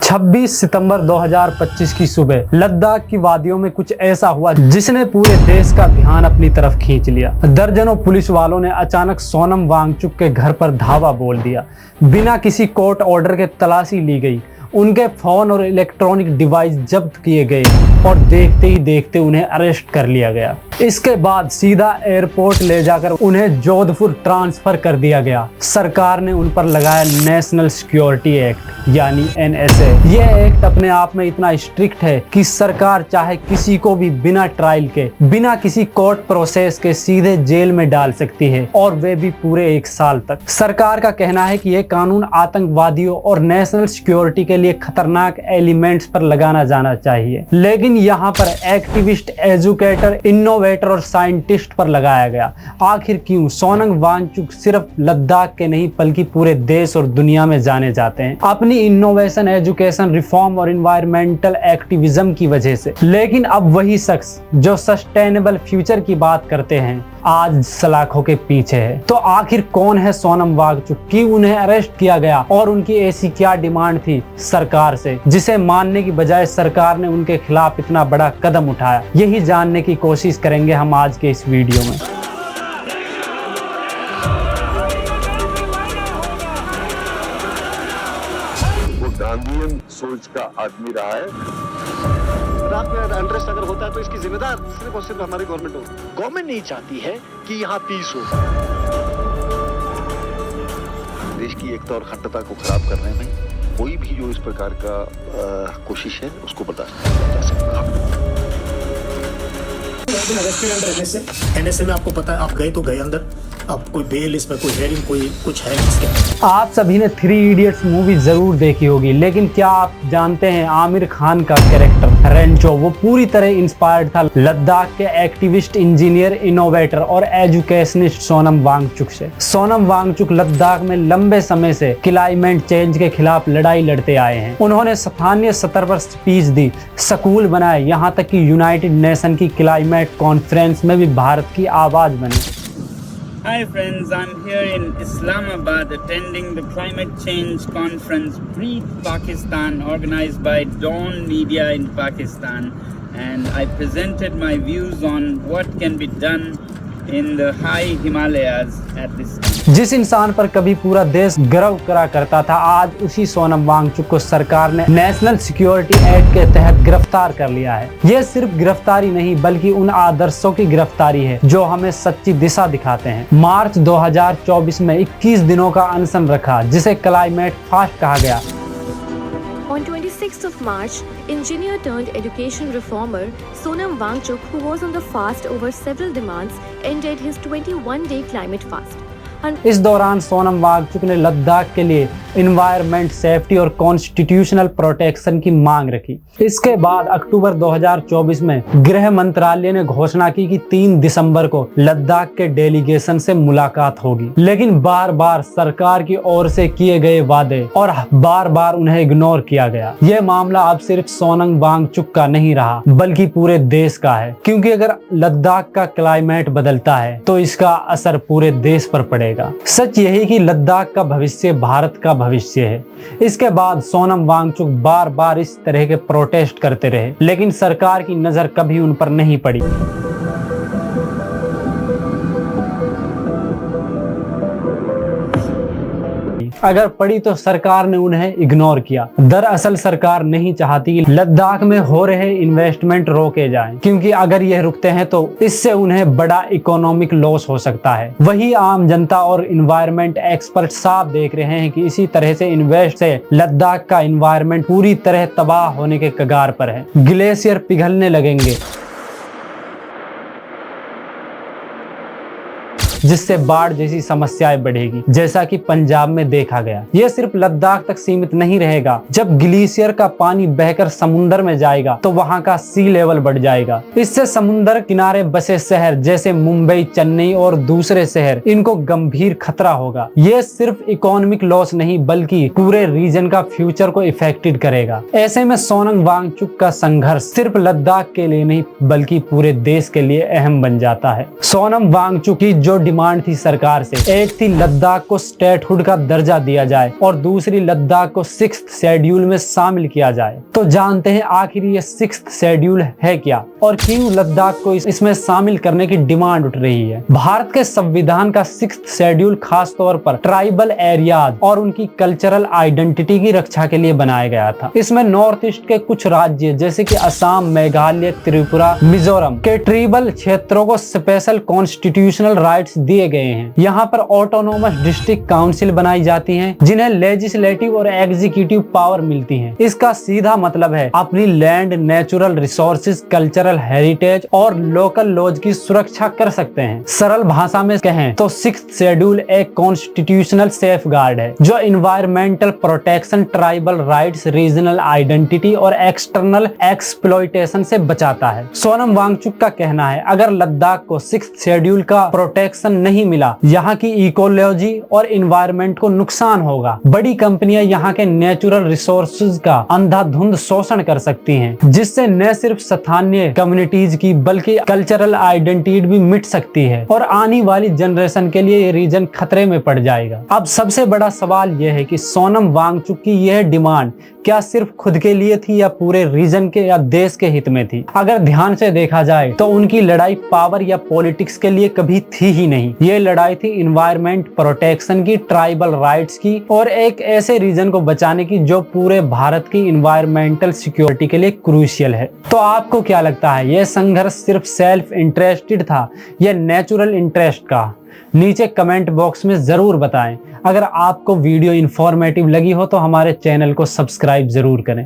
26 सितंबर 2025 की सुबह लद्दाख की वादियों में कुछ ऐसा हुआ जिसने पूरे देश का ध्यान अपनी तरफ खींच लिया। दर्जनों पुलिस वालों ने अचानक सोनम वांगचुक के घर पर धावा बोल दिया। बिना किसी कोर्ट ऑर्डर के तलाशी ली गई, उनके फोन और इलेक्ट्रॉनिक डिवाइस जब्त किए गए और देखते ही देखते उन्हें अरेस्ट कर लिया गया। इसके बाद सीधा एयरपोर्ट ले जाकर उन्हें जोधपुर ट्रांसफर कर दिया गया। सरकार ने उन पर लगाया नेशनल सिक्योरिटी एक्ट यानी NSA। यह एक्ट अपने आप में इतना स्ट्रिक्ट है कि सरकार चाहे किसी को भी बिना ट्रायल के, बिना किसी कोर्ट प्रोसेस के सीधे जेल में डाल सकती है, और वे भी पूरे 1 साल तक। सरकार का कहना है कि यह कानून आतंकवादियों और नेशनल सिक्योरिटी के लिए खतरनाक एलिमेंट्स पर लगाना जाना चाहिए, लेकिन यहाँ पर एक्टिविस्ट, एजुकेटर, इनोवेटर और साइंटिस्ट पर लगाया गया। आखिर क्यों? सोनम वांगचुक सिर्फ लद्दाख के नहीं बल्कि पूरे देश और दुनिया में जाने जाते हैं अपनी इनोवेशन, एजुकेशन, रिफॉर्म और इन्वायरमेंटल एक्टिविज्म की वजह से। लेकिन अब वही शख्स जो सस्टेनेबल फ्यूचर की बात करते हैं आज सलाखों के पीछे है। तो आखिर कौन है सोनम वांगचुक? क्यों उन्हें अरेस्ट किया गया और उनकी ऐसी क्या डिमांड थी सरकार से जिसे मानने की बजाय सरकार ने उनके खिलाफ इतना बड़ा कदम उठाया? यही जानने की कोशिश करेंगे हम आज के इस वीडियो में। वो गांधीयन सोच का आदमी रहा है। रात में अनरेस्ट अगर होता है तो इसकी जिम्मेदार सिर्फ और सिर्फ हमारी गवर्नमेंट हो। गवर्नमेंट नहीं चाहती है कि यहाँ पीस हो। देश की एकता और अखंडता को खराब करने में कोई भी जो इस प्रकार का कोशिश है उसको बर्दाश्त नहीं किया जा सकता। NSA में आपको पता है, आप गए तो गए अंदर, अब कोई बेल, इसमें कोई हेयरिंग, कोई कुछ है इसके। आप सभी ने 3 इडियट्स मूवी जरूर देखी होगी, लेकिन क्या आप जानते हैं आमिर खान का कैरेक्टर रेंचो वो पूरी तरह इंस्पायर्ड था लद्दाख के एक्टिविस्ट, इंजीनियर, इनोवेटर और एजुकेशनिस्ट सोनम वांगचुक से। सोनम वांगचुक लद्दाख में लंबे समय से क्लाइमेट चेंज के खिलाफ लड़ाई लड़ते आए हैं। उन्होंने स्थानीय स्तर पर स्पीच दी, स्कूल बनाए, यहाँ तक कि यूनाइटेड नेशन की क्लाइमेट कॉन्फ्रेंस में भी भारत की आवाज बनी। Hi friends, I'm here in Islamabad attending the Climate Change Conference Breathe Pakistan organized by Dawn Media in Pakistan, and I presented my views on what can be done in the high Himalayas at this time. जिस इंसान पर कभी पूरा देश गर्व करा करता था, आज उसी सोनम वांगचुक को सरकार ने नेशनल सिक्योरिटी एक्ट के तहत गिरफ्तार कर लिया है। ये सिर्फ गिरफ्तारी नहीं बल्कि उन आदर्शों की गिरफ्तारी है जो हमें सच्ची दिशा दिखाते हैं। मार्च 2024 में 21 दिनों का अनशन रखा जिसे क्लाइमेट फास्ट कहा गया। On 26th of March, engineer turned education reformer Sonam Wangchuk, who was on the fast over several demands, ended his 21-day climate fast. इस दौरान सोनम वांगचुक ने लद्दाख के लिए इन्वायरमेंट, सेफ्टी और कॉन्स्टिट्यूशनल प्रोटेक्शन की मांग रखी। इसके बाद अक्टूबर 2024 में गृह मंत्रालय ने घोषणा की कि 3 दिसंबर को लद्दाख के डेलीगेशन से मुलाकात होगी, लेकिन बार बार सरकार की ओर से किए गए वादे और बार बार उन्हें इग्नोर किया गया। यह मामला अब सिर्फ सोनम वांगचुक का नहीं रहा बल्कि पूरे देश का है, क्योंकि अगर लद्दाख का क्लाइमेट बदलता है तो इसका असर पूरे देश पर पड़ेगा। सच यही कि लद्दाख का भविष्य भारत का भविष्य है। इसके बाद सोनम वांगचुक बार बार इस तरह के प्रोटेस्ट करते रहे, लेकिन सरकार की नजर कभी उन पर नहीं पड़ी। अगर पड़ी तो सरकार ने उन्हें इग्नोर किया। दरअसल सरकार नहीं चाहती कि लद्दाख में हो रहे इन्वेस्टमेंट रोके जाएं, क्योंकि अगर यह रुकते हैं तो इससे उन्हें बड़ा इकोनॉमिक लॉस हो सकता है। वही आम जनता और इन्वायरमेंट एक्सपर्ट साफ देख रहे हैं कि इसी तरह से इन्वेस्ट से लद्दाख का इन्वायरमेंट पूरी तरह तबाह होने के कगार पर है। ग्लेशियर पिघलने लगेंगे जिससे बाढ़ जैसी समस्याएं बढ़ेगी, जैसा कि पंजाब में देखा गया। यह सिर्फ लद्दाख तक सीमित नहीं रहेगा। जब ग्लेशियर का पानी बहकर समुद्र में जाएगा तो वहां का सी लेवल बढ़ जाएगा। इससे समुद्र किनारे बसे शहर जैसे मुंबई, चेन्नई और दूसरे शहर, इनको गंभीर खतरा होगा। यह सिर्फ इकोनॉमिक लॉस नहीं बल्कि पूरे रीजन का फ्यूचर को इफेक्टेड करेगा। ऐसे में सोनम वांगचुक का संघर्ष सिर्फ लद्दाख के लिए नहीं बल्कि पूरे देश के लिए अहम बन जाता है। सोनम वांगचुक की जो डिमांड थी सरकार से। एक थी लद्दाख को स्टेटहुड का दर्जा दिया जाए और दूसरी लद्दाख को 6th शेड्यूल में शामिल किया जाए। तो जानते हैं आखिर ये 6th शेड्यूल है क्या और क्यों लद्दाख को इसमें शामिल करने की डिमांड उठ रही है। भारत के संविधान का 6th शेड्यूल खास तौर पर ट्राइबल एरियाज और उनकी कल्चरल आइडेंटिटी की रक्षा के लिए बनाया गया था। इसमें नॉर्थ ईस्ट के कुछ राज्य जैसे कि असम, मेघालय, त्रिपुरा, मिजोरम के ट्राइबल क्षेत्रों को स्पेशल कॉन्स्टिट्यूशनल राइट्स दिए गए हैं। यहाँ पर ऑटोनोमस डिस्ट्रिक्ट काउंसिल बनाई जाती हैं जिन्हें लेजिस्लेटिव और एग्जीक्यूटिव पावर मिलती है। इसका सीधा मतलब है अपनी land, natural resources, cultural heritage और लोकल लॉज की सुरक्षा कर सकते हैं। सरल भाषा में कहें तो 6th शेड्यूल एक कॉन्स्टिट्यूशनल सेफगार्ड है जो environmental protection, tribal rights, regional identity और एक्सटर्नल एक्सप्लॉयटेशन से बचाता है। सोनम वांगचुक का कहना है अगर लद्दाख को 6th शेड्यूल का प्रोटेक्शन नहीं मिला, यहाँ की इकोलॉजी और इन्वायरमेंट को नुकसान होगा। बड़ी कंपनियां यहाँ के नेचुरल रिसोर्सेज का अंधाधुंध शोषण कर सकती हैं, जिससे न सिर्फ स्थानीय कम्युनिटीज की बल्कि कल्चरल आइडेंटिटी भी मिट सकती है और आने वाली जनरेशन के लिए ये रीजन खतरे में पड़ जाएगा। अब सबसे बड़ा सवाल यह है कि सोनम वांगचुक की यह डिमांड क्या सिर्फ खुद के लिए थी या पूरे रीजन के या देश के हित में थी। अगर ध्यान से देखा जाए तो उनकी लड़ाई पावर या पॉलिटिक्स के लिए कभी थी ही नहीं। ये लड़ाई थी इन्वायरमेंट प्रोटेक्शन की, ट्राइबल राइट्स की और एक ऐसे रीजन को बचाने की जो पूरे भारत की इन्वायरमेंटल सिक्योरिटी के लिए क्रूशियल है। तो आपको क्या लगता है, यह संघर्ष सिर्फ सेल्फ इंटरेस्टेड था या नेचुरल इंटरेस्ट का? नीचे कमेंट बॉक्स में जरूर बताएं। अगर आपको वीडियो इंफॉर्मेटिव लगी हो तो हमारे चैनल को सब्सक्राइब जरूर करें।